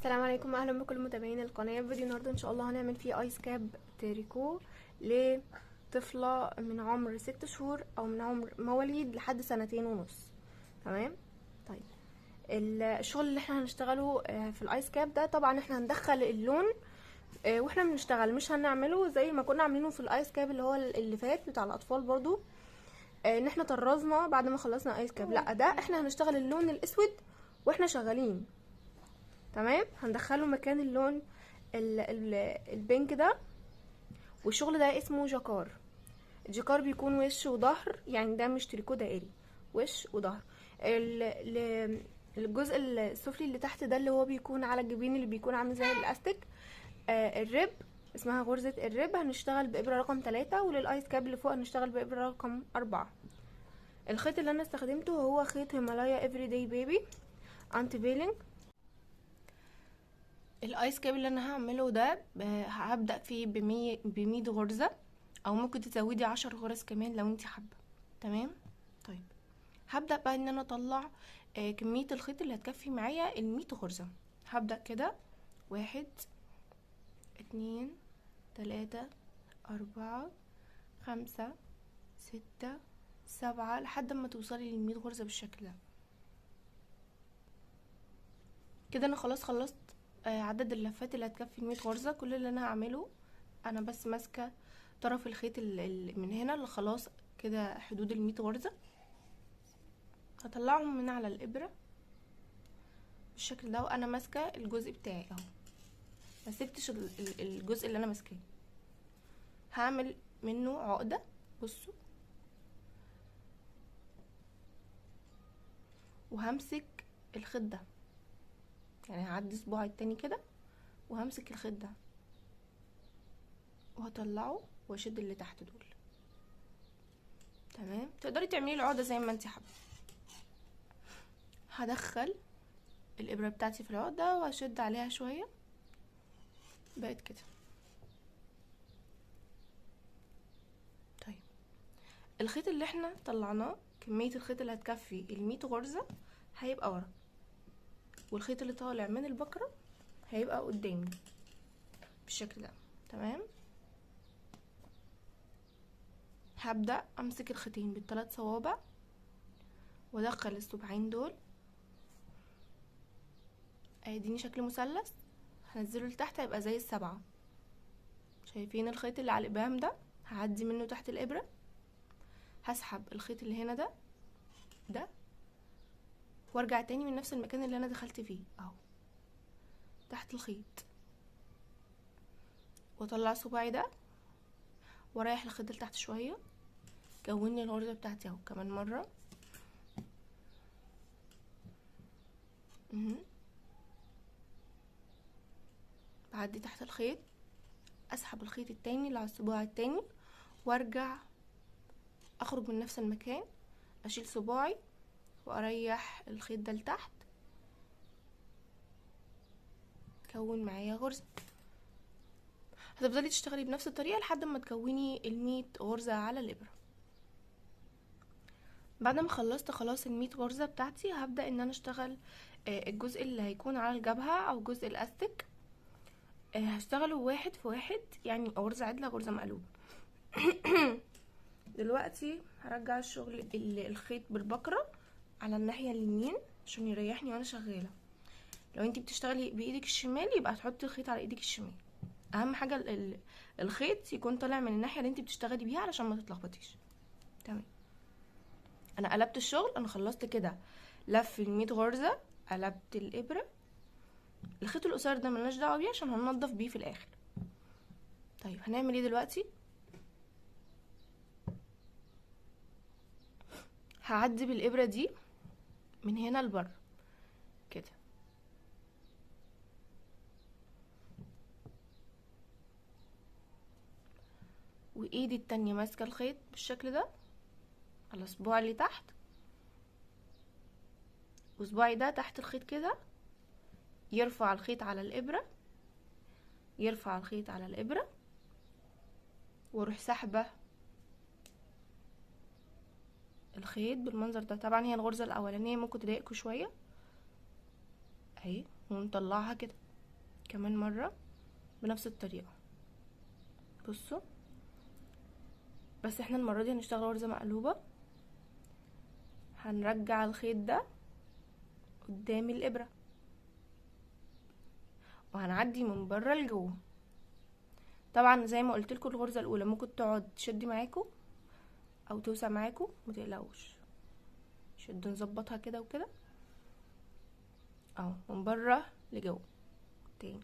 السلام عليكم، اهلا بكل متابعين القناه. فيديو النهارده ان شاء الله هنعمل فيه ايس كاب تريكو لطفله من عمر 6 شهور او من عمر مواليد لحد 2.5 سنين. تمام. طيب الشغل اللي احنا هنشتغله في الايس كاب ده، طبعا احنا هندخل اللون واحنا بنشتغل، مش هنعمله زي ما كنا عاملينه في الايس كاب اللي هو اللي فات بتاع الاطفال برضو، ان احنا طرزنا بعد ما خلصنا ايس كاب. لا، ده احنا هنشتغل اللون الاسود واحنا شغالين. تمام. هندخله مكان اللون البينك ده، والشغل ده اسمه جاكار. الجاكار بيكون وش وظهر، يعني ده مش تريكو دائري، وش وظهر. الجزء السفلي اللي تحت ده اللي هو بيكون على الجبين، اللي بيكون عامل زي الاستيك، الريب، اسمها غرزة الريب. هنشتغل بإبرة رقم 3، وللآيس كاب اللي فوق هنشتغل بإبرة رقم 4. الخيط اللي انا استخدمته هو خيط هيمالايا افري داي بيبي انتي بيلينج. الايس كاب اللي انا هعمله ده هبدأ فيه ب100 غرزة، او ممكن تزودي 10 غرز كمان لو انت حابة. تمام. طيب هبدأ بقى ان انا اطلع كمية الخيط اللي هتكفي معايا 100 غرزة. هبدأ كده 1 2 3 4 5 6 7 لحد ما توصلي ل100 غرزة بالشكل ده. كده انا خلاص خلصت عدد اللفات اللي هتكفي 100 غرزة. كل اللي انا هعمله انا بس ماسكة طرف الخيط اللي من هنا، اللي خلاص كده حدود 100 غرزة، هطلعهم من على الابرة بالشكل ده، وانا ماسكة الجزء بتاعي اهو، ما سبتش الجزء اللي انا ماسكاه. هعمل منه عقدة، بصوا، وهمسك الخيط ده، يعني هعدي صباعي التاني كده وهمسك الخيط ده وهطلعه واشد اللي تحت دول. تمام. تقدري تعملي العقدة زي ما انت حابة. هدخل الابرة بتاعتي في العقدة وهشد عليها شوية، بقت كده. طيب الخيط اللي احنا طلعناه، كمية الخيط اللي هتكفي 100 غرزة هيبقى ورا، والخيط اللي طالع من البكرة هيبقى قدامي بالشكل ده. تمام. هبدأ امسك الخيطين بال3 صوابع وادخل الصباعين دول، اديني شكل مثلث، هنزله لتحت هيبقى زي ال7. شايفين الخيط اللي على الابهام ده؟ هعدي منه تحت الابرة، هسحب الخيط اللي هنا ده وارجع تاني من نفس المكان اللي انا دخلت فيه اهو تحت الخيط، واطلع صباعي ده واريح الخيط لتحت شويه، كون لي الغرزه بتاعتي اهو كمان مره. بعدي تحت الخيط، اسحب الخيط التاني اللي على الصباع التاني وارجع اخرج من نفس المكان، اشيل صباعي واريح الخيط ده لتحت، كون معايا غرزه. هتفضلي تشتغلي بنفس الطريقه لحد ما تكوني 100 غرزه على الابره. بعد ما خلصت خلاص 100 غرزه بتاعتي، هبدا ان انا اشتغل الجزء اللي هيكون على الجبهه او جزء الاستك. هشتغله 1 في 1، يعني غرزه عدله غرزه مقلوبه. دلوقتي هرجع الشغل الخيط بالبكرة على الناحية اليمين عشان يريحني وانا شغالة. لو انتي بتشتغلي بايدك الشمال يبقى تحطي الخيط على ايدك الشمال. اهم حاجة الخيط يكون طالع من الناحية اللي انتي بتشتغلي بيها علشان ما تتلخبطيش. تمام. انا قلبت الشغل، انا خلصت كده لف 100 غرزة، قلبت الابرة. الخيط القصير ده ملناش دعوة بيه عشان هننضف بيه في الاخر. طيب هنعمل ايه دلوقتي؟ هعدي بالابرة دي من هنا لبره كده، وايدي التانية ماسكة الخيط بالشكل ده على صباعي اللي تحت، وصباعي ده تحت الخيط كده، يرفع الخيط على الابرة، يرفع الخيط على الابرة، واروح سحبة الخيط بالمنظر ده. طبعا هي الغرزة الاولانية ممكن تضايقكوا شوية اهي، ونطلعها كده كمان مرة بنفس الطريقة. بصوا، بس احنا المرة دي هنشتغل غرزة مقلوبة. هنرجع الخيط ده قدام الابرة وهنعدي من بره لجوه. طبعا زي ما قلت لكم الغرزة الاولى ممكن تقعد تشدي معاكم او توسع معاكم، متقلقوش، شد نظبطها كده وكده اهو من بره لجوه. تاني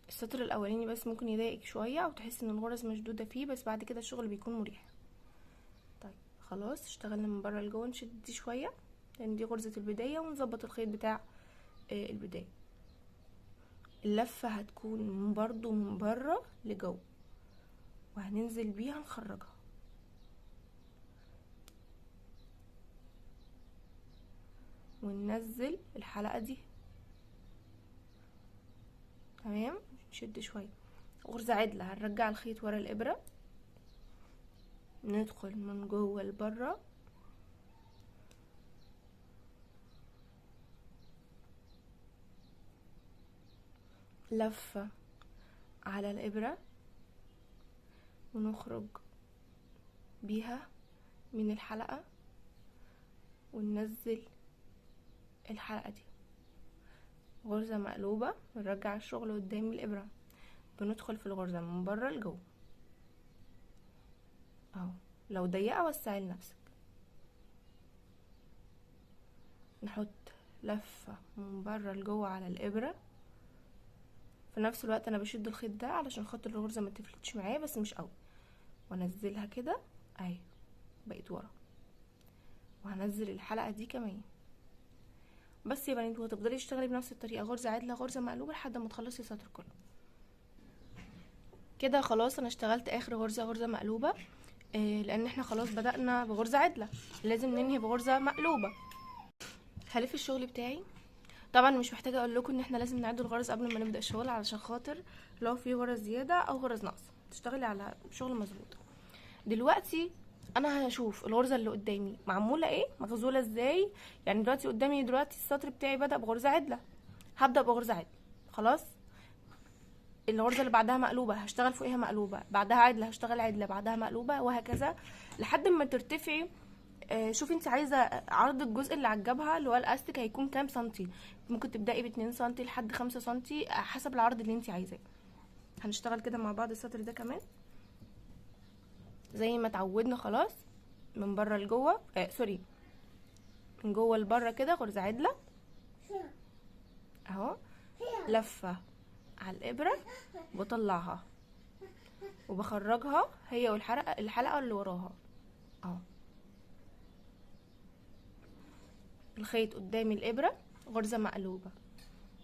السطر الاولاني بس ممكن يضايقك شويه او تحس ان الغرز مشدوده فيه، بس بعد كده الشغل بيكون مريح. طيب خلاص اشتغلنا من بره لجوه، نشد دي شويه لان دي غرزه البدايه، ونظبط الخيط بتاع البدايه. اللفه هتكون برضو من بره لجوه وهننزل بيها نخرجها. وننزل الحلقه دي تمام. نشد شويه، غرزه عدله، هنرجع الخيط ورا الابره، ندخل من جوه لبره، لفه على الابره ونخرج بيها من الحلقه وننزل الحلقه دي. غرزه مقلوبه، بنرجع الشغل قدام الابره، بندخل في الغرزه من بره لجوه اهو. لو ضيقه وسعي لنفسك. نحط لفه من بره لجوه على الابره، في نفس الوقت انا بشد الخيط ده علشان خاطر الغرزه ما تفلتش معايا بس مش قوي، وانزلها كده اهي بقيت ورا، وهنزل الحلقه دي كمان. بس يا بنات، وهتفضلي تشتغلي بنفس الطريقه، غرزه عدله غرزه مقلوبه لحد ما تخلصي السطر كله. كده خلاص انا اشتغلت اخر غرزه مقلوبه، لان احنا خلاص بدأنا بغرزه عدله، لازم ننهي بغرزه مقلوبه. هلف الشغل بتاعي. طبعا مش محتاجه اقول لكم ان احنا لازم نعد الغرز قبل ما نبدا الشغل، علشان خاطر لو في غرز زياده او غرز ناقصه تشتغلي على شغل مظبوط. دلوقتي انا هشوف الغرزه اللي قدامي معموله ايه، مغزوله ازاي. يعني دلوقتي قدامي السطر بتاعي بدأ بغرزه عدله، هبدأ بغرزه عدله. خلاص الغرزه اللي بعدها مقلوبه هشتغل فوقيها مقلوبه، بعدها عدله هشتغل عدله، بعدها مقلوبه، وهكذا لحد ما ترتفعي. شوفي انت عايزه عرض الجزء اللي على الجبهه اللي هو الاستك هيكون كام سنتي. ممكن تبداي ب2 سنتي لحد 5 سنتي حسب العرض اللي انت عايزاه. هنشتغل كده مع بعض السطر ده كمان زي ما اتعودنا. خلاص من بره لجوه، سوري، من جوه لبره كده غرزه عدله اهو، لفه على الابره بطلعها وبخرجها هي والحلقه اللي وراها اهو. الخيط قدام الابره، غرزه مقلوبه،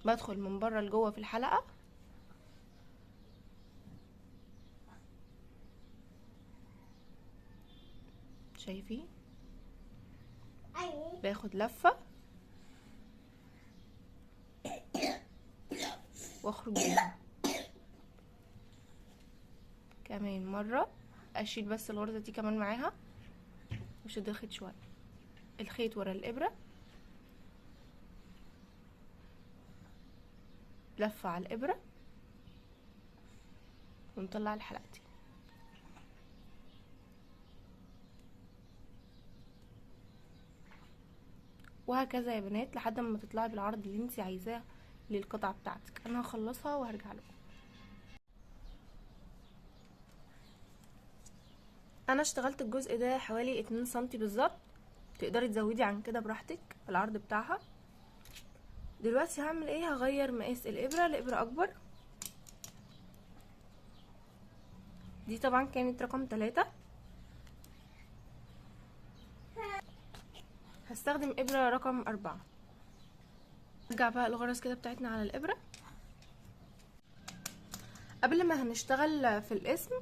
بدخل من بره لجوه في الحلقه، شايفين؟ باخد لفه واخرج بيها كمان مره، اشيل بس الغرزه دي كمان معاها وشد الخيط شويه، الخيط ورا الابره، لفه على الابره ونطلع الحلقه دي. وهكذا يا بنات لحد ما تطلعي بالعرض اللي انت عايزاه للقطعه بتاعتك. انا هخلصها وهرجع لكم. انا اشتغلت الجزء ده حوالي 2 سنتي بالظبط، تقدري تزودي عن كده براحتك العرض بتاعها. دلوقتي هعمل ايه؟ هغير مقاس الابره لابره اكبر. دي طبعا كانت رقم 3، هستخدم ابره رقم 4. نرجع بقى الغرز كده بتاعتنا على الابره. قبل ما هنشتغل في الاسم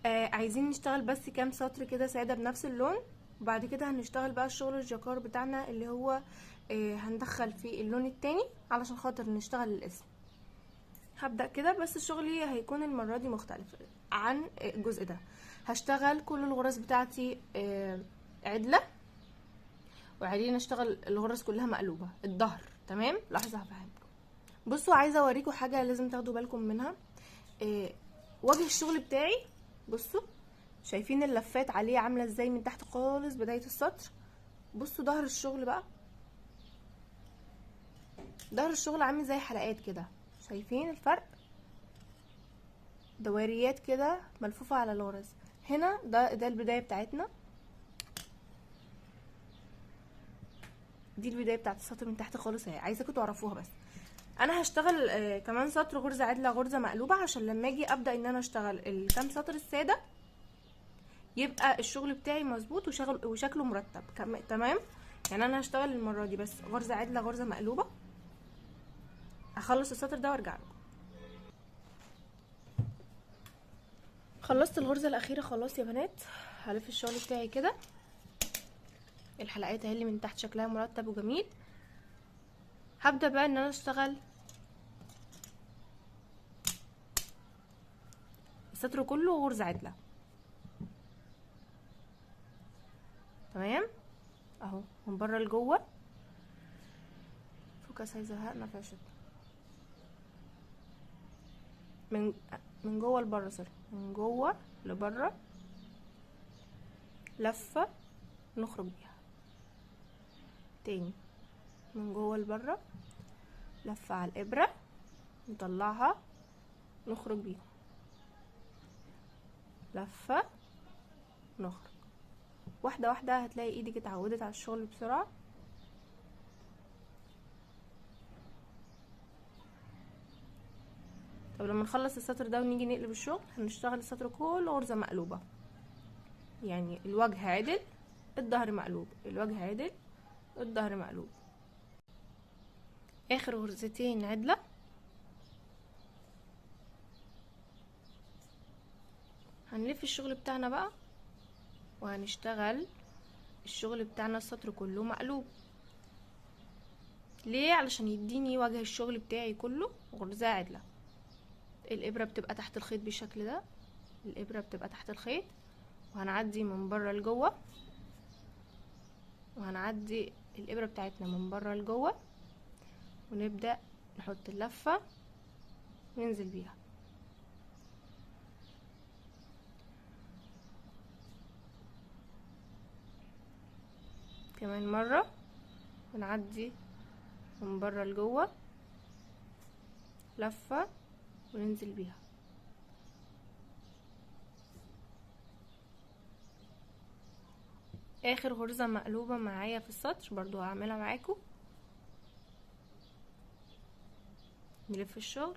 عايزين نشتغل بس كام سطر كده ساده بنفس اللون، وبعد كده هنشتغل بقى الشغل الجاكار بتاعنا اللي هو هندخل فيه اللون التاني علشان خاطر نشتغل الاسم. هبدأ كده، بس شغلي هيكون المرة دي مختلف عن الجزء ده. هشتغل كل الغرز بتاعتي عدلة، وعايزين نشتغل الغرز كلها مقلوبه الظهر. تمام، لحظه هفهمكم. بصوا عايزه اوريكم حاجه لازم تاخدوا بالكم منها. وجه الشغل بتاعي بصوا، شايفين اللفات عليه عامله ازاي من تحت خالص بدايه السطر. بصوا ظهر الشغل بقى، ظهر الشغل عامل زي حلقات كده، شايفين الفرق؟ دواريات كده ملفوفه على الغرز. هنا ده البدايه بتاعتنا، دي البدايه بتاعت السطر من تحت خالص اهي، عايزاكم تعرفوها. بس انا هشتغل كمان سطر غرزه عدله غرزه مقلوبه، عشان لما اجي ابدا ان انا اشتغل الكام سطر الساده يبقى الشغل بتاعي مظبوط وشكله مرتب. تمام، يعني انا هشتغل المره دي بس غرزه عدله غرزه مقلوبه. هخلص السطر ده وارجع لكم. خلصت الغرزه الاخيره خلاص يا بنات. هلف الشغل بتاعي كده، الحلقات اهي اللي من تحت شكلها مرتب وجميل. هبدا بقى ان انا اشتغل السطر كله غرزه عدله. تمام اهو من بره لجوه. فوكس هيزهقنا فاشل. من جوه لبره، سوري، من جوه لبره لفه نخرج بيها. تاني، من جوه لبره لفه على الابره نطلعها نخرج بيها، لفه نخرج. واحده واحده هتلاقي ايدك اتعودت على الشغل بسرعه. طب لما نخلص السطر ده ونيجي نقلب الشغل هنشتغل السطر كله غرزه مقلوبه، يعني الوجه عدل الظهر مقلوب، الوجه عدل الظهر مقلوب. اخر غرزتين عدله. هنلف الشغل بتاعنا بقى وهنشتغل الشغل بتاعنا السطر كله مقلوب. ليه؟ علشان يديني وجه الشغل بتاعي كله غرزة عدلة. الابرة بتبقى تحت الخيط بالشكل ده، الابرة بتبقى تحت الخيط، وهنعدي من بره لجوه، وهنعدي الابرة بتاعتنا من بره لجوه، ونبدأ نحط اللفة وننزل بيها. كمان مرة ونعدي من بره لجوه، لفة وننزل بيها. اخر غرزة مقلوبة معايا في السطر برضو هعملها معاكم. نلف الشغل،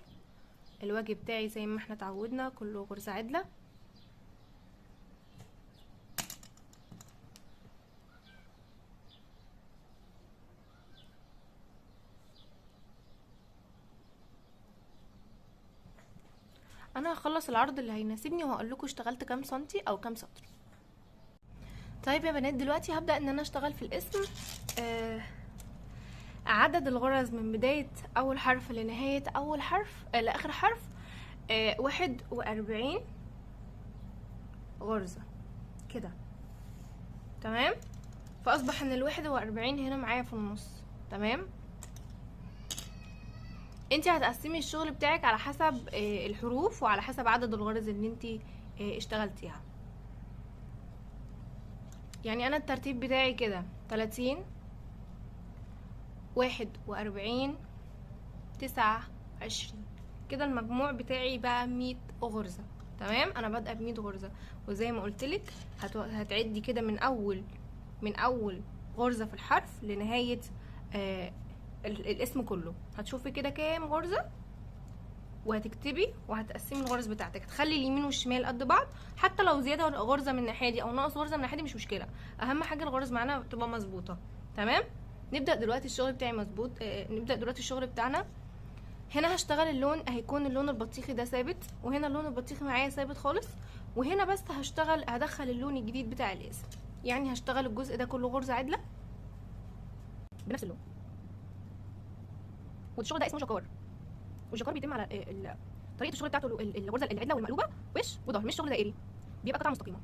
الوجه بتاعي زي ما احنا اتعودنا كله غرزة عدلة. انا هخلص العرض اللي هيناسبني وهقول لكم اشتغلت كام سنتي او كام سطر. طيب يا بنات دلوقتي هبدأ ان انا اشتغل في الاسم. عدد الغرز من بداية اول حرف لنهاية اول حرف لاخر حرف 41 غرزة كده. تمام، فاصبح ان 41 هنا معايا في النص. تمام، انتي هتقسمي الشغل بتاعك على حسب الحروف وعلى حسب عدد الغرز اللي انتي اشتغلتيها. يعني انا الترتيب بتاعي كده 30 41 29 كده، المجموع بتاعي بقى 100 غرزة. تمام، انا بادئه ب 100 غرزة، وزي ما قلتلك هتعدي كده من اول غرزة في الحرف لنهاية الاسم كله. هتشوفي كده كام غرزة وهتكتبي وهتقسمي الغرز بتاعتك، تخلي اليمين والشمال قد بعض، حتى لو زياده غرزه من الناحيه دي او ناقص غرزه من الناحيه دي مش مشكله، اهم حاجه الغرز معانا تبقى مظبوطه. تمام، نبدا دلوقتي الشغل بتاعي مظبوط. نبدا دلوقتي الشغل بتاعنا. هنا هشتغل اللون، هيكون اللون البطيخي ده ثابت، وهنا اللون البطيخي معايا ثابت خالص، وهنا بس هدخل اللون الجديد بتاع الاسم. يعني هشتغل الجزء ده كله غرزه عدله بنفس اللون. والشغل ده اسمه جاكار، والجاكار بيتم على طريقه الشغل بتاعته الغرزه العدله والمقلوبه وش وظهر، مش شغل دائري، بيبقى قطعه مستقيمه.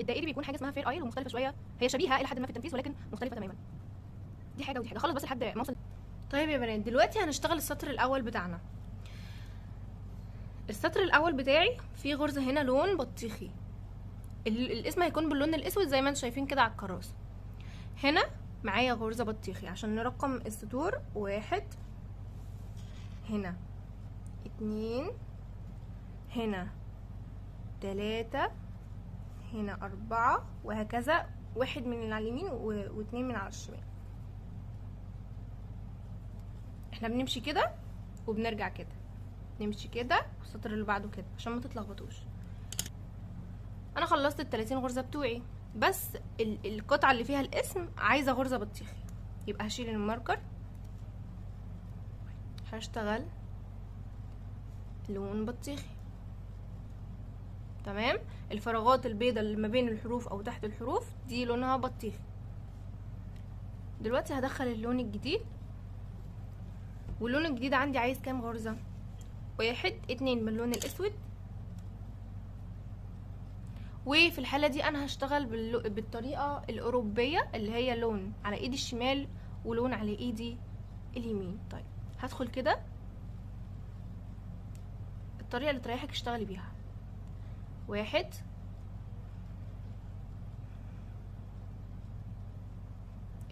الدائري بيكون حاجه اسمها فير اير ومختلفه شويه، هي شبيهه الى حد ما في التنفيذ ولكن مختلفه تماما. دي حاجه ودي حاجه. خلص بس لحد ما اوصل. طيب يا بنات دلوقتي هنشتغل السطر الاول بتاعنا. السطر الاول بتاعي فيه غرزه هنا لون بطيخي، الاسم هيكون باللون الاسود زي ما انتم شايفين كده على الكراسه. هنا معايا غرزه بطيخي عشان نرقم السطور، 1 هنا 2 هنا 3 هنا 4 وهكذا، 1 من على اليمين و2 من على الشمال. احنا بنمشي كده وبنرجع كده، نمشي كده والسطر اللي بعده كده عشان ما تتلخبطوش. انا خلصت ال30 غرزه بتوعي، بس القطعه اللي فيها الاسم عايزه غرزه بطيخي، يبقى هشيل الماركر، هشتغل لون بطيخي. تمام. الفراغات البيضاء اللي ما بين الحروف او تحت الحروف دي لونها بطيخي. دلوقتي هدخل اللون الجديد، واللون الجديد عندي عايز كام غرزه؟ 1 2 باللون الاسود، وفي الحاله دي انا هشتغل بالطريقه الاوروبيه اللي هي لون على ايدي الشمال ولون على ايدي اليمين. طيب هدخل كده الطريقه اللي تريحك اشتغلي بيها. 1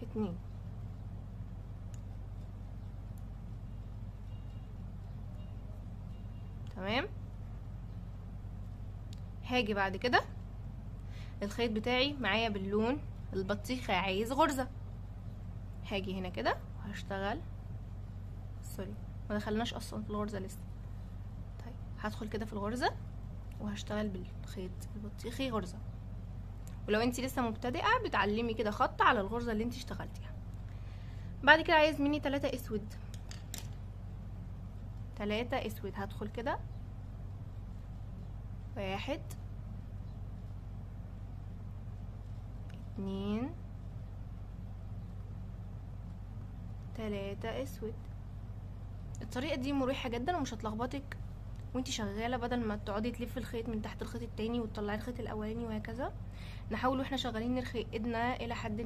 2 تمام. هاجي بعد كده الخيط بتاعي معايا باللون البطيخي عايز غرزه، هاجي هنا كده وهشتغل، سوري ما دخلناش اصلا في الغرزه لسه. طيب هدخل كده في الغرزه وهشتغل بالخيط البطيخي غرزه، ولو انتي لسه مبتدئه بتعلمي كده خط على الغرزه اللي انتي اشتغلتيها. بعد كده عايز مني 3 اسود، 3 اسود. هدخل كده 1 2 3 اسود. الطريقه دي مريحه جدا ومش هتلخبطك وانتي شغاله، بدل ما تقعدي تلفي الخيط من تحت الخيط التاني وتطلعي الخيط الاولاني وهكذا. نحاول واحنا شغالين نرخي ايدنا الى حد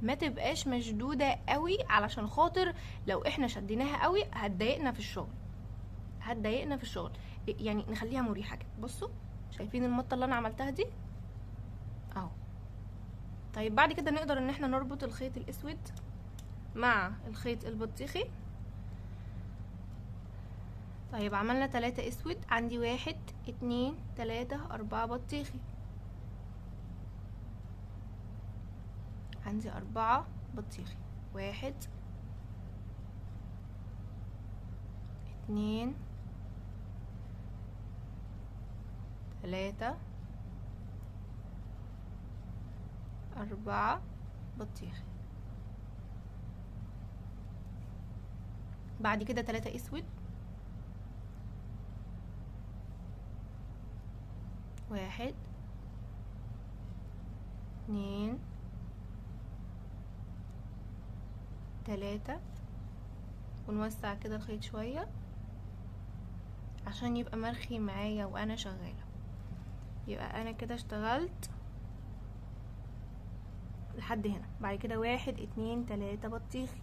ما تبقاش مشدوده قوي، علشان خاطر لو احنا شديناها قوي هتضايقنا في الشغل، يعني نخليها مريحه كده. بصوا شايفين المطه اللي انا عملتها دي اهو. طيب بعد كده نقدر ان احنا نربط الخيط الاسود مع الخيط البطيخي. طيب عملنا 3 اسود، عندي 1 2 3 4 بطيخي، عندي 4 بطيخي. 1 2 3 4 بطيخي. بعد كده 3 اسود، 1 2 3. ونوسع كده الخيط شوية عشان يبقى مرخي معايا وانا شغالة. يبقى انا كده اشتغلت لحد هنا. بعد كده 1 2 3 بطيخي،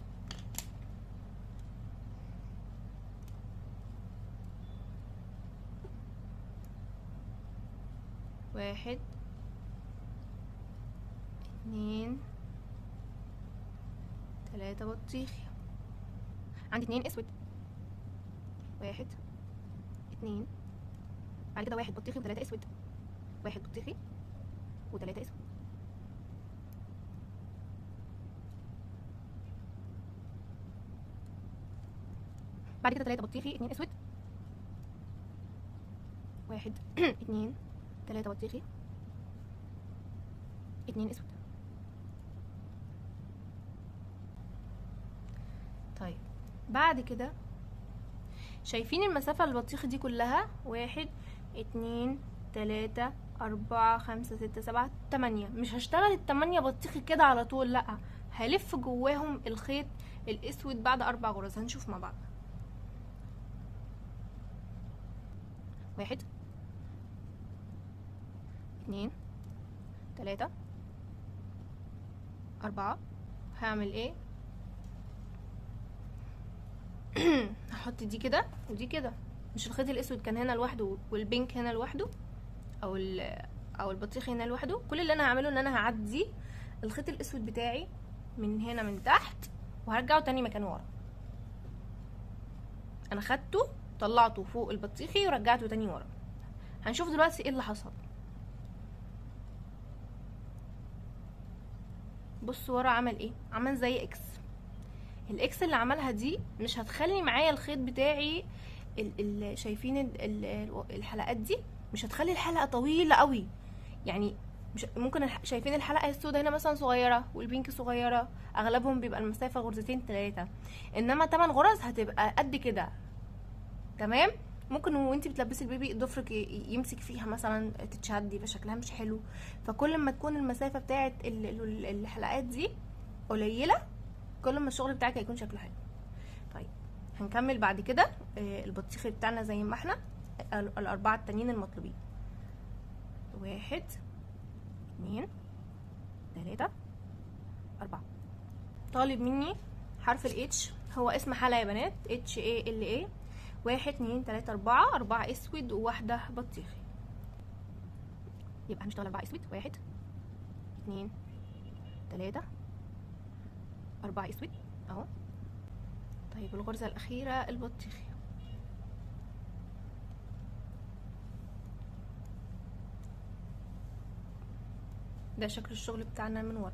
1 2 3 بطيخي، عندي 2 اسود، 1 2. بعد كده 1 بطيخي و3 اسود، 1 بطيخي و3 اسود. بعد كده 3 بطيخي 2 اسود، 1 2 3 بطيخي 2 اسود. طيب بعد كده شايفين المسافة البطيخي دي كلها 1 2 3 4 5 6 7 8. مش هشتغل ال8 بطيخي كده على طول، لا هلف جواهم الخيط الاسود بعد 4 غرز. هنشوف مع بعض. 1 2 3 4. هعمل ايه؟ هحط دي كده ودي كده. مش الخيط الاسود كان هنا لوحده والبينك هنا لوحده، او البطيخ هنا لوحده؟ كل اللي انا هعمله ان انا هعدي الخيط الاسود بتاعي من هنا من تحت وهرجعه تاني مكانه ورا. انا خدته طلعته فوق البطيخي ورجعته تاني ورا. هنشوف دلوقتي ايه اللي حصل. بص ورا عمل ايه؟ عمل زي اكس. الاكس اللي عملها دي مش هتخلي معايا الخيط بتاعي شايفين الحلقات دي؟ مش هتخلي الحلقه طويله قوي. يعني مش ممكن شايفين الحلقه السوداء هنا مثلا صغيره والبينك صغيره، اغلبهم بيبقى المسافه غرزتين 3، انما 8 غرز هتبقى قد كده. تمام. ممكن وانتي بتلبسي البيبي ضفرك يمسك فيها مثلا تتشد، يبقى شكلها مش حلو. فكل ما تكون المسافه بتاعه الحلقات دي قليله، كل ما الشغل بتاعك هيكون شكله حلو. طيب هنكمل بعد كده البطيخ بتاعنا زي ما احنا الاربعه التانيين المطلوبين. 1 2 3 4. طالب مني حرف الاتش، هو اسم حلقه يا بنات، HALA. 1 2 3 4. 4 اسود وواحده بطيخي. يبقى هنشتغل 4 اسود. 1 2 3 4 اسود اهو. طيب الغرزه الاخيره البطيخي. ده شكل الشغل بتاعنا من ورا.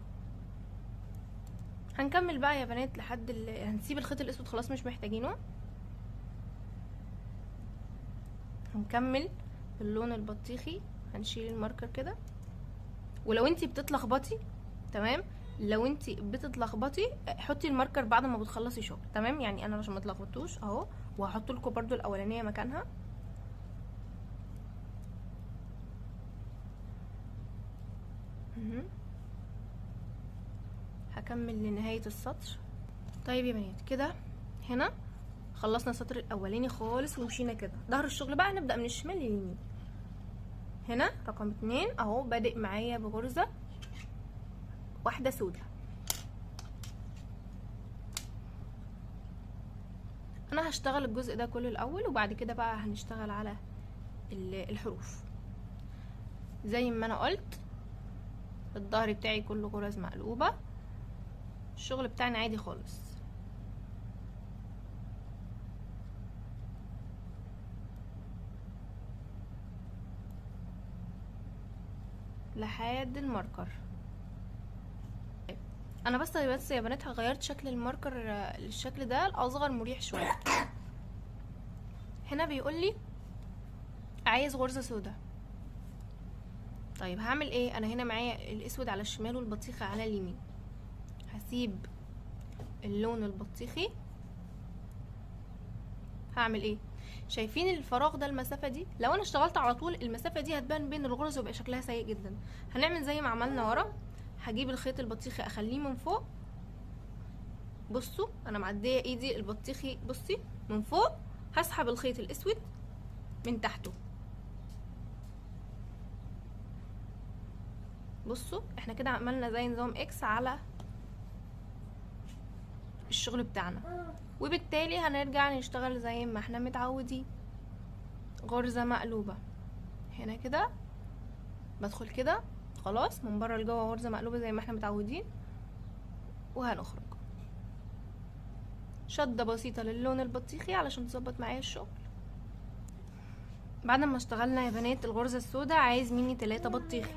هنكمل بقى يا بنات لحد هنسيب الخيط الاسود خلاص مش محتاجينه. هنكمل باللون البطيخي. هنشيل الماركر كده. ولو انتي بتتلخبطي، تمام، لو انتي بتتلخبطي حطي الماركر بعد ما بتخلصي شغل. تمام، يعني انا عشان ما اتلخبطوش اهو، وهحط لكم برده الاولانيه مكانها. هكمل لنهايه السطر. طيب يا بنات كده هنا خلصنا السطر الاولاني خالص ومشينا كده. ظهر الشغل بقى نبدا من الشمال لليمين. هنا رقم 2 اهو بادئ معايا بغرزه واحده سودة. انا هشتغل الجزء ده كله الاول، وبعد كده بقى هنشتغل على الحروف. زي ما انا قلت الظهر بتاعي كله غرز مقلوبه. الشغل بتاعنا عادي خالص. لحد الماركر. انا بس يا بنات غيرت شكل الماركر للشكل ده الاصغر مريح شويه. هنا بيقول لي عايز غرزه سودا. طيب هعمل ايه؟ انا هنا معايا الاسود على الشمال والبطيخه على اليمين. هسيب اللون البطيخي. هعمل ايه؟ شايفين الفراغ ده المسافه دي؟ لو انا اشتغلت على طول المسافه دي هتبان بين الغرز ويبقى شكلها سيء جدا. هنعمل زي ما عملنا ورا. هجيب الخيط البطيخي اخليه من فوق. بصوا انا معديه ايدي البطيخي، بصي من فوق. هسحب الخيط الاسود من تحته. بصوا احنا كده عملنا زي نظام اكس على الشغل بتاعنا، وبالتالي هنرجع نشتغل زي ما احنا متعودين. غرزة مقلوبة هنا كده، بدخل كده خلاص من بره لجوه غرزة مقلوبة زي ما احنا متعودين، وهنخرج شدة بسيطة للون البطيخي علشان تظبط معايا الشغل. بعد ما اشتغلنا يا بنات الغرزة السوداء عايز مني 3 بطيخي.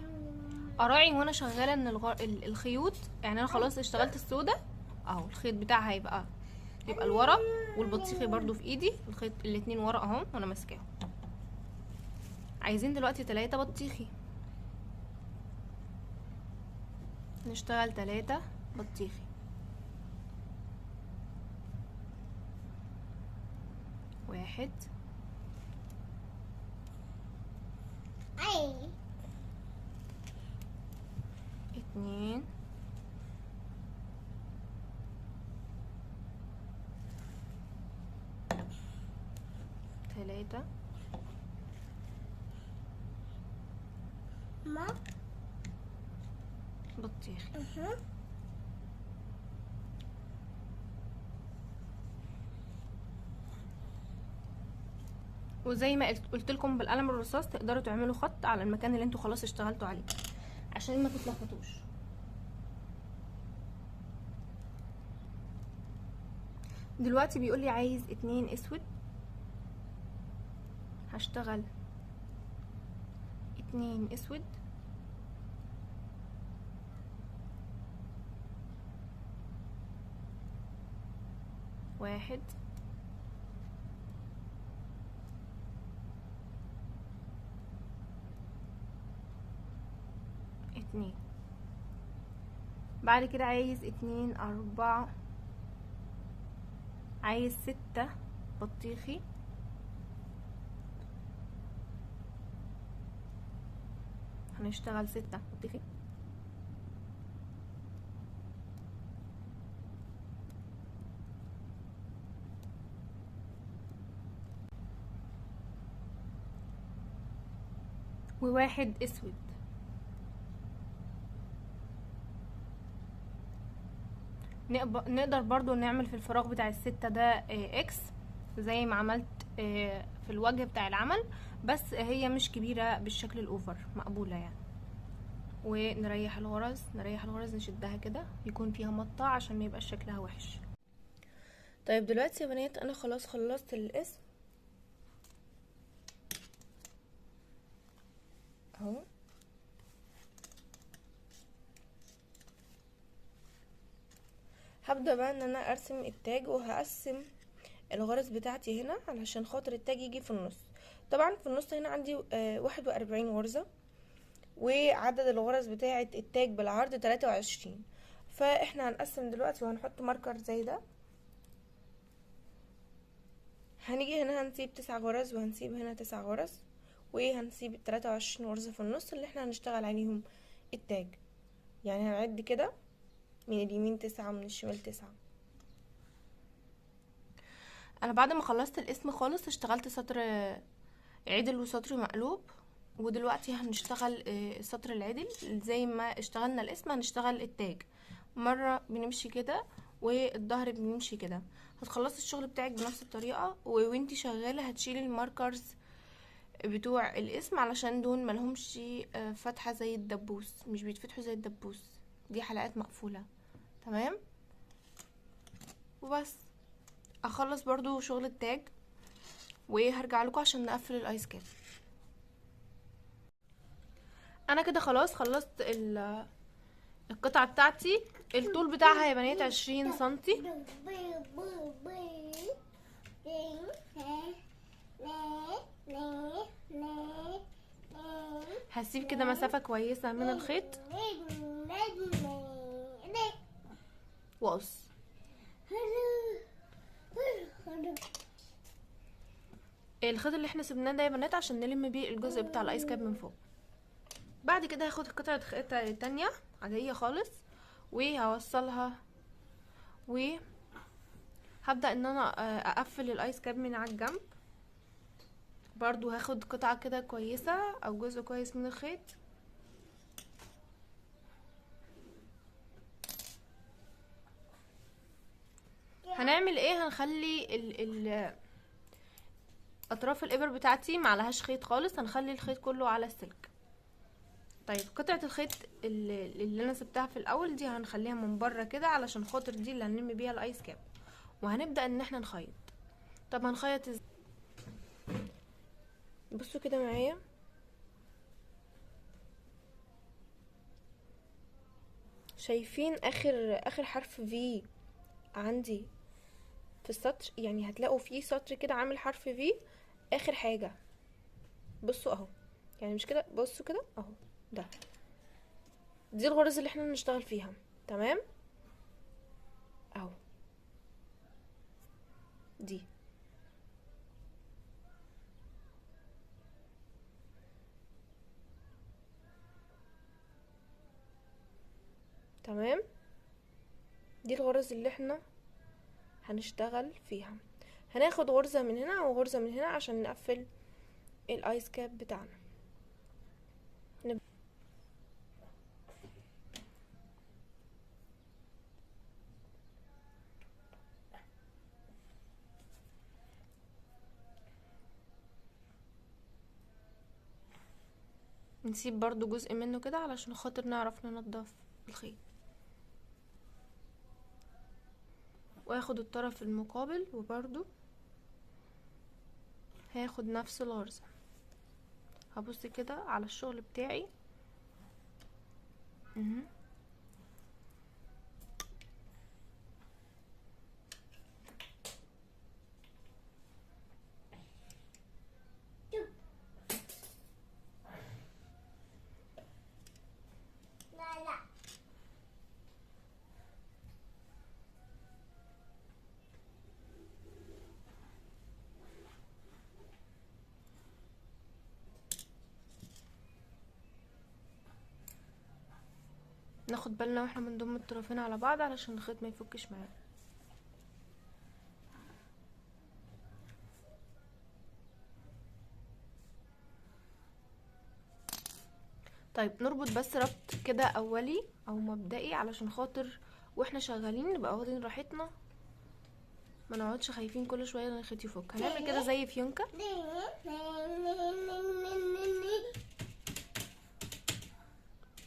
اراعي وانا شغالة ان الخيوط، يعني انا خلاص اشتغلت السوداء اهو، الخيط بتاعها يبقى لورا، والبطيخي برضو في ايدي، الخيط الاتنين ورا اهو وانا ماسكاهم. عايزين دلوقتي 3 بطيخي. نشتغل 3 بطيخي. 1 2 3 ما بطيخ. وزي ما قلت لكم بالقلم الرصاص تقدروا تعملوا خط على المكان اللي انتوا خلاص اشتغلتوا عليه عشان ما تتلخبطوش. دلوقتي بيقول لي عايز 2 اسود، هشتغل 2 اسود، 1 2. بعد كده عايز 2 4، عايز 6 بطيخي، هنشتغل 6 بطيخي، و1 اسود. نقدر برضو نعمل في الفراغ بتاع ال6 ده اكس زي ما عملت في الوجه بتاع العمل، بس هي مش كبيرة بالشكل الاوفر، مقبولة يعني. ونريح الغرز، نشدها كده يكون فيها مطة عشان ما يبقاش شكلها وحش. طيب دلوقتي يا بنات انا خلاص خلصت الاسم اهو. هبدأ بقى ان انا ارسم التاج، وهقسم الغرز بتاعتي هنا علشان خاطر التاج يجي في النص. طبعا في النص هنا عندي 41 غرزة، وعدد الغرز بتاعة التاج بالعرض 23. فاحنا هنقسم دلوقتي وهنحط ماركر زي ده. هنيجي هنا هنسيب 9 غرز، وهنسيب هنا 9 غرز، وهنسيب 23 غرزة في النص اللي احنا هنشتغل عليهم التاج. يعني هنعد كده من اليمين 9 ومن الشمال 9. انا بعد ما خلصت الاسم خالص اشتغلت سطر عدل وسطر مقلوب، ودلوقتي هنشتغل السطر العدل زي ما اشتغلنا الاسم هنشتغل التاج. مرة بنمشي كده والظهر بنمشي كده. هتخلصي الشغل بتاعك بنفس الطريقة، وانتي شغالة هتشيلي الماركرز بتوع الاسم علشان دول ملهمش فتحة زي الدبوس، مش بيتفتحوا زي الدبوس، دي حلقات مقفولة. تمام. وبس اخلص برضو شغل التاج وهرجع لكم عشان نقفل الايس كاب. انا كده خلاص خلصت القطعة بتاعتي. الطول بتاعها يا بنات 20 سنتي. هسيب كده مسافة كويسة من الخيط واقص. الخيط اللي احنا سيبناه ده يا بنات عشان نلم بيه الجزء بتاع الايس كاب من فوق. بعد كده هاخد قطعة خيط تانية عادية خالص وهوصلها، وهبدأ ان انا اقفل الايس كاب من على الجنب. برضو هاخد قطعة كده كويسة او جزء كويس من الخيط، هنعمل ايه؟ هنخلي اطراف الابر بتاعتي معلهاش خيط خالص، هنخلي الخيط كله على السلك. طيب قطعة الخيط اللي انا سبتها في الاول دي هنخليها من بره كده علشان خاطر دي اللي هنلم بيها الايس كاب، وهنبدأ ان احنا نخيط. طب هنخيط ازاي؟ بصوا كده معايا، شايفين اخر حرف في عندي في السطر؟ يعني هتلاقوا فيه سطر كده عامل حرف في اخر حاجة. بصوا اهو، يعني مش كده، بصوا كده اهو، دي الغرز اللي احنا هنشتغل فيها. تمام اهو، دي تمام، دي الغرز اللي احنا هنشتغل فيها. هناخد غرزة من هنا وغرزة من هنا عشان نقفل الايس كاب بتاعنا. نسيب برضو جزء منه كده علشان خاطر نعرف ننضف الخيط. واخد الطرف المقابل وبرضو هاخد نفس الغرزة، هبص كده على الشغل بتاعي. ناخد بالنا واحنا بنضم الطرفين على بعض علشان الخيط ما يفكش معانا. طيب نربط بس ربط كده اولي او مبدئي علشان خاطر واحنا شغالين نبقى واخدين راحتنا، ما نقعدش خايفين كل شويه ان الخيط يفك. هنعمل كده زي فيونكه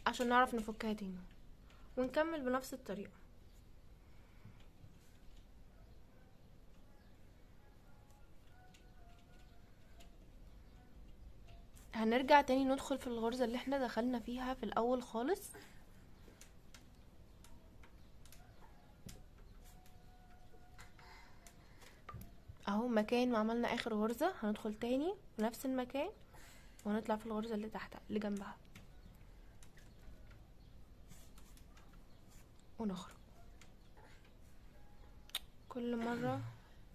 عشان نعرف نفكها تاني، ونكمل بنفس الطريقه. هنرجع تاني ندخل في الغرزه اللي احنا دخلنا فيها في الاول خالص، اهو مكان ما عملنا اخر غرزة هندخل تاني في نفس المكان وهنطلع في الغرزة اللي تحتها اللي جنبها ونخرج. كل مرة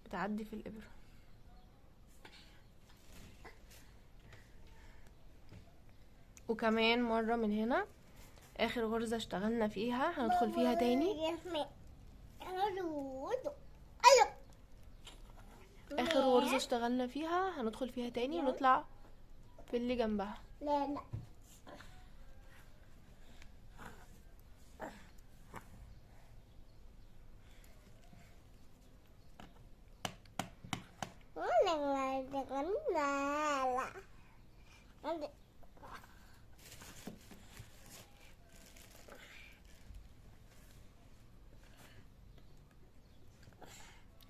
بتعدي في الابرة. وكمان مرة من هنا اخر غرزة اشتغلنا فيها هندخل فيها تاني، اخر غرزة اشتغلنا فيها هندخل فيها تاني ونطلع في اللي جنبها. لا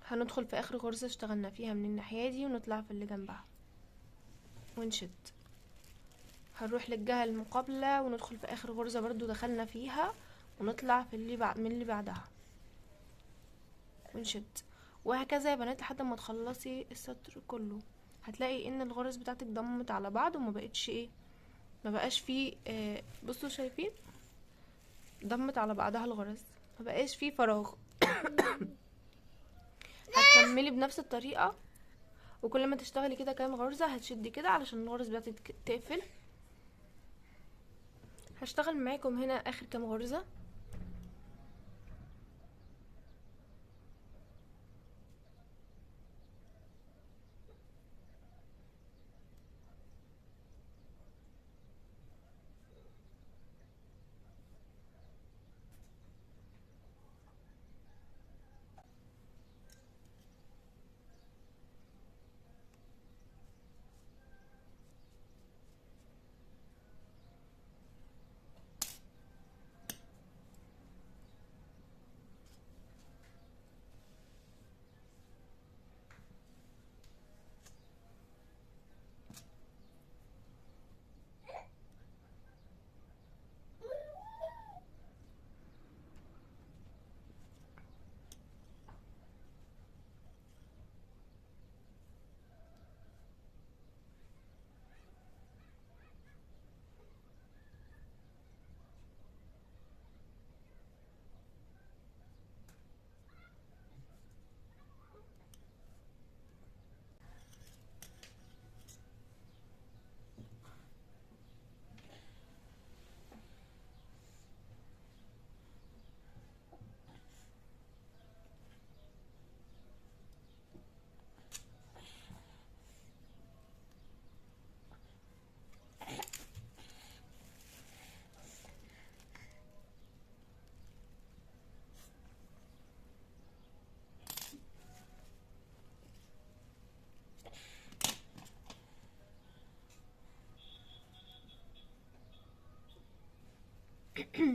هندخل في اخر غرزة اشتغلنا فيها من الناحية دي ونطلع في اللي جنبها ونشد. هنروح للجهة المقابلة وندخل في اخر غرزة برضو دخلنا فيها ونطلع في اللي من اللي بعدها ونشد، وهكذا يا بنات لحد ما تخلصي السطر كله. هتلاقي ان الغرز بتاعتك ضمت على بعض وما بقتش ايه، ما بقاش فيه بصوا شايفين ضمت على بعضها الغرز، ما بقاش فيه فراغ. هتكملي بنفس الطريقة، وكل ما تشتغلي كده كام غرزة هتشدي كده علشان الغرز بتاعتك تقفل. هشتغل معاكم هنا اخر كام غرزة.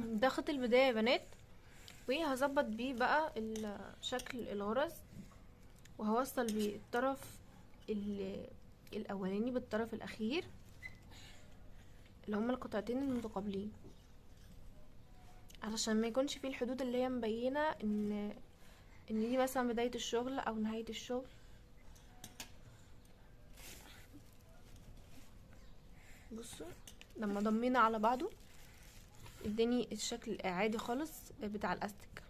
ده خط البداية يا بنات، وهظبط بيه بقى شكل الغرز، وهوصل بيه الطرف الاولاني بالطرف الاخير اللي هما القطعتين المتقابلين، علشان ما يكونش فيه الحدود اللي هي مبينة ان دي مثلا بداية الشغل او نهاية الشغل. بصوا لما ضمينا على بعضه اداني الشكل عادي خالص بتاع الاستك.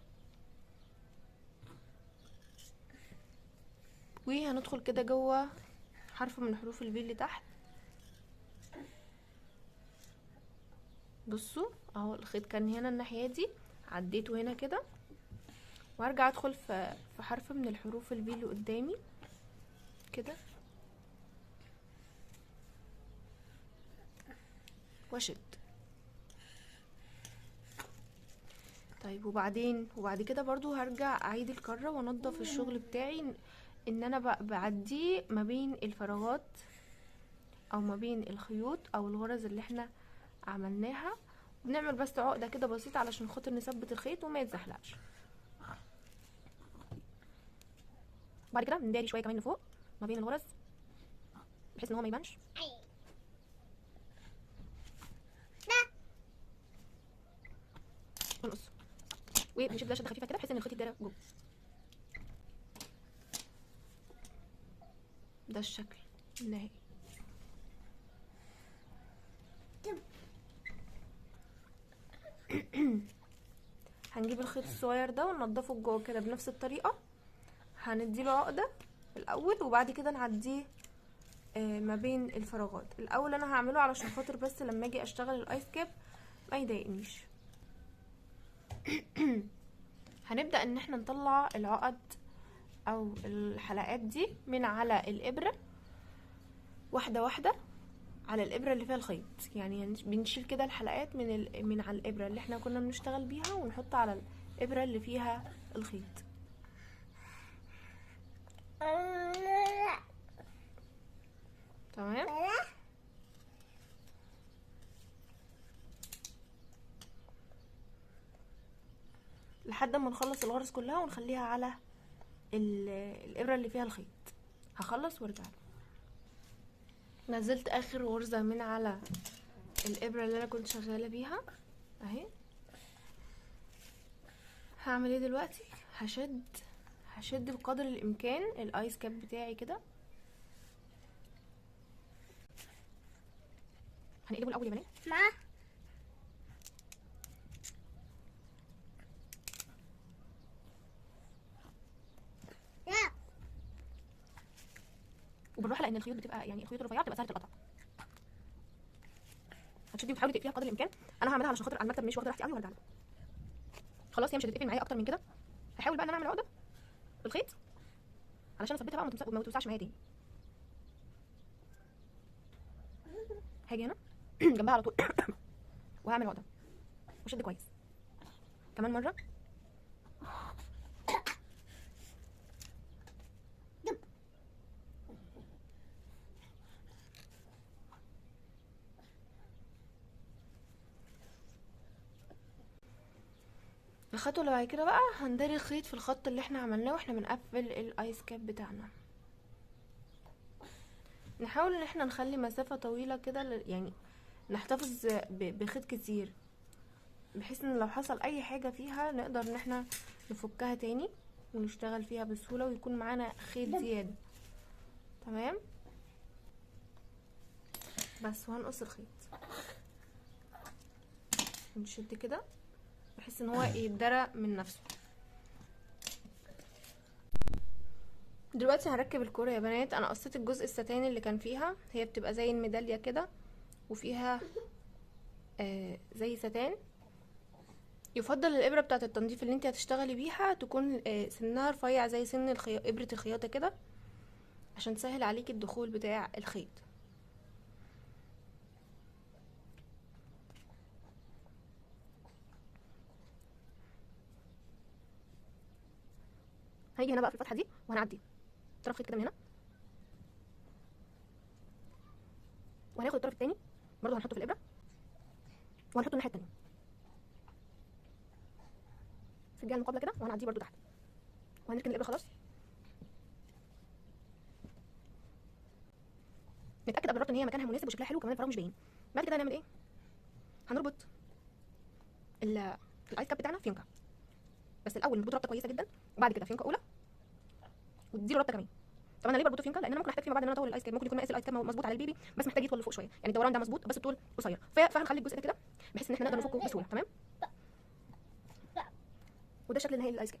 وهندخل كده جوه حرف من حروف الفي اللي تحت. بصوا اهو الخيط كان هنا الناحيه دي، عديته هنا كده، وهرجع ادخل في حرف من الحروف الفي اللي قدامي كده واشد. طيب وبعد كده برضو هرجع اعيد الكرة وانضف الشغل بتاعي، ان انا بعديه ما بين الفراغات او ما بين الخيوط او الغرز اللي احنا عملناها، بنعمل بس عقدة كده بسيطة علشان خاطر نثبت الخيط وما يتزحلقش. بعد كده بنداري شوية كمان لفوق ما بين الغرز بحيث ان هو ما يبانش. ونقص وبنشد شده خفيفه كده بحيث ان الخيط يتدارى جوه. ده الشكل النهائي. هنجيب الخيط الصغير ده وننضفه جوه كده بنفس الطريقه، هنديله عقده الاول وبعد كده نعديه ما بين الفراغات. الاول انا هعمله علشان خاطر بس لما اجي اشتغل الايس كاب ما يضايقنيش. هنبدا ان احنا نطلع العقد او الحلقات دي من على الابره واحده واحده على الابره اللي فيها الخيط، يعني بنشيل كده الحلقات من على الابره اللي احنا كنا بنشتغل بيها ونحطها على الابره اللي فيها الخيط. تمام. لحد ما نخلص الغرز كلها ونخليها على الابره اللي فيها الخيط. هخلص وارجع. نزلت اخر غرزه من على الابره اللي انا كنت شغاله بيها اهي. هعمل ايه دلوقتي؟ هشد بقدر الامكان الايس كاب بتاعي كده. هنقلبه الاول يا بنات. وبالراحه لان الخيوط بتبقى يعني الخيوط الرفيعه بتبقى سهله القطع. هتشدي وتحاولي تقفليها بقدر الامكان. انا هعملها علشان خاطر على المكتب مش واخده راحتي قوي وارجع لها. خلاص هي مش هتتقفل معايا اكتر من كده. هحاول بقى ان انا اعمل عقده بالخيط علشان اثبتها بقى وما توسعش معايا تاني. هاجي هنا جنبها على طول وهعمل عقده واشد كويس كمان مره. الخطوه اللي بعد كده بقى هنداري الخيط في الخط اللي احنا عملناه واحنا بنقفل الايس كاب بتاعنا. نحاول ان احنا نخلي مسافه طويله كده يعني نحتفظ بخيط كتير بحيث ان لو حصل اي حاجه فيها نقدر ان احنا نفكها تاني ونشتغل فيها بسهوله ويكون معانا خيط زياده. تمام. بس وهنقص الخيط نشد كده بحيث ان هو يتدرى من نفسه. دلوقتي هركب الكوره يا بنات. انا قصيت الجزء الستاني اللي كان فيها، هي بتبقى زي الميداليه كده وفيها زي ستان. يفضل الابره بتاعه التنظيف اللي انت هتشتغلي بيها تكون سنها رفيع زي سن ابره الخياطه كده عشان تسهل عليكي الدخول بتاع الخيط. هيجي هنا بقى في الفتحه دي وهنعدي طرف خيط كده من هنا وهناخد الطرف التاني برضه هنحطه في الابره وهنحطه الناحيه التانيه في الجهه المقابله كده، وهنعديه برده تحت، وهنركن الابره خلاص. نتاكد قبل الربط ان هي مكانها مناسب وشكلها حلو وكمان الفراغ مش باين. بعد كده هنعمل ايه؟ هنربط الايس كاب بتاعنا فيونكه، بس الاول نربطه ربطه كويسه جدا، وبعد كده فيونكه اولى وتديله ربطه كمان. طب انا ليه بربطه فيونكه؟ لان انا ممكن احتاج فيما بعد ان انا اطول الايس كاب، ممكن يكون مقاس الايس كاب مظبوط على البيبي بس محتاج يطول لفوق شويه، يعني الدوران ده مظبوط بس الطول قصير، فهنخلي الجزء ده كده بحيث ان احنا نقدر نفكه بسهوله. تمام، وده شكل نهائي للايس كاب.